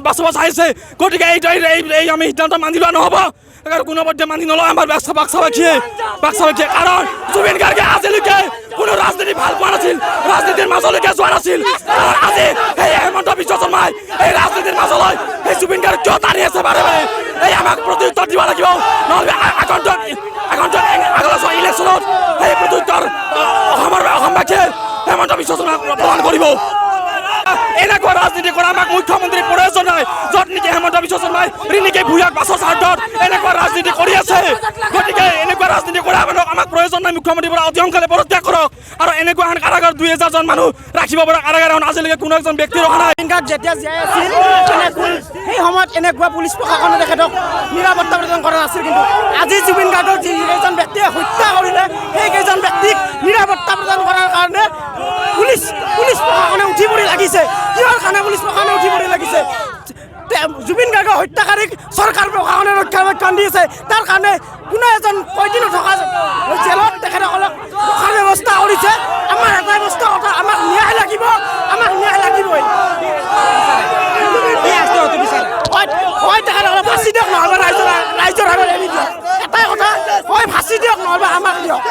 বাঁচাব চাইছে গতিকে এই আমি সিদ্ধান্ত মানি লোৱা নহ'ব কোনোপধ্যে মানি নলয় আমাৰ বাক্সাবাসীয়ে কাৰণ জুবিন গাৰ্গে আজিলৈকে কোনো ৰাজনীতি ভাল পোৱা নাছিল ৰাজনীতিৰ মাজলৈকে যোৱা নাছিল আজি সেই হেমন্ত বিশ্ব শৰ্মাই এই ৰাজনীতিৰ মাজলৈ সেই জুবিন গাৰ্গ কিয় টানি আছে বাৰে বাৰে এই আমাক প্ৰত্যুত্তৰ দিব লাগিব নহ'লে আগন্তুক ইলেকশ্যনত সেই প্ৰত্যুত্তৰ অসমবাসীয়ে হেমন্ত বিশ্ব শৰ্মাক প্ৰদান কৰিব এনেকুৱা ৰাজনীতি কৰা আমাক মুখ্যমন্ত্ৰীৰ প্ৰয়োজন নাই য'ত নেকি হেমন্ত বিশ্ব শৰ্মাই ৰিণিকে ভূঞাক বাছৰ স্বাৰ্থত এনেকুৱা ৰাজনীতি কৰি আছে গতিকে এনেকুৱা ৰাজনীতি কৰা মানুহক আমাক প্ৰয়োজন নাই মুখ্যমন্ত্ৰীৰ পৰা অতি সোনকালে পদত্যাগ কৰক আৰু এনেকুৱা এখন কাৰাগাৰ 2000জন মানুহ ৰাখিব পৰা কাৰাগাৰ এখন আজিলৈকে কোনো এজন ব্যক্তি ৰখা নাই যেতিয়া জীয়াই আছিল সেই সময়ত এনেকুৱা পুলিচ প্ৰশাসনে তেখেতক নিৰাপত্তা প্ৰদান কৰা নাছিল কিন্তু আজি জুবিন গাৰ্গক যিকেইজন ব্যক্তিয়ে হত্যা কৰিলে সেইকেইজন ব্যক্তিক নিৰাপত্তা প্ৰদান কৰাৰ কাৰণে পুলিচ প্ৰশাসনে উঠি পৰি লাগিছে কিহৰ কাৰণে পুলিচ প্ৰশাসনে উঠি পৰি লাগিছে জুবিন গাৰ্গৰ হত্যাকাৰীক চৰকাৰ প্ৰশাসনে ৰক্ষণাবেক্ষণ দি আছে তাৰ কাৰণে কোনো এজন কয়দী নথকা জেলত তেখেতসকলক ৰখাৰ ব্যৱস্থা কৰিছে আমাৰ এটাই বস্তু কথা আমাক ন্যায় লাগিবই তেখেতসকলক ফাঁচি দিয়ক নহ'লে ৰাইজৰ আগত এৰি দিয়ক এটাই কথা হয় ফাঁচি দিয়ক নহ'লে আমাক দিয়ক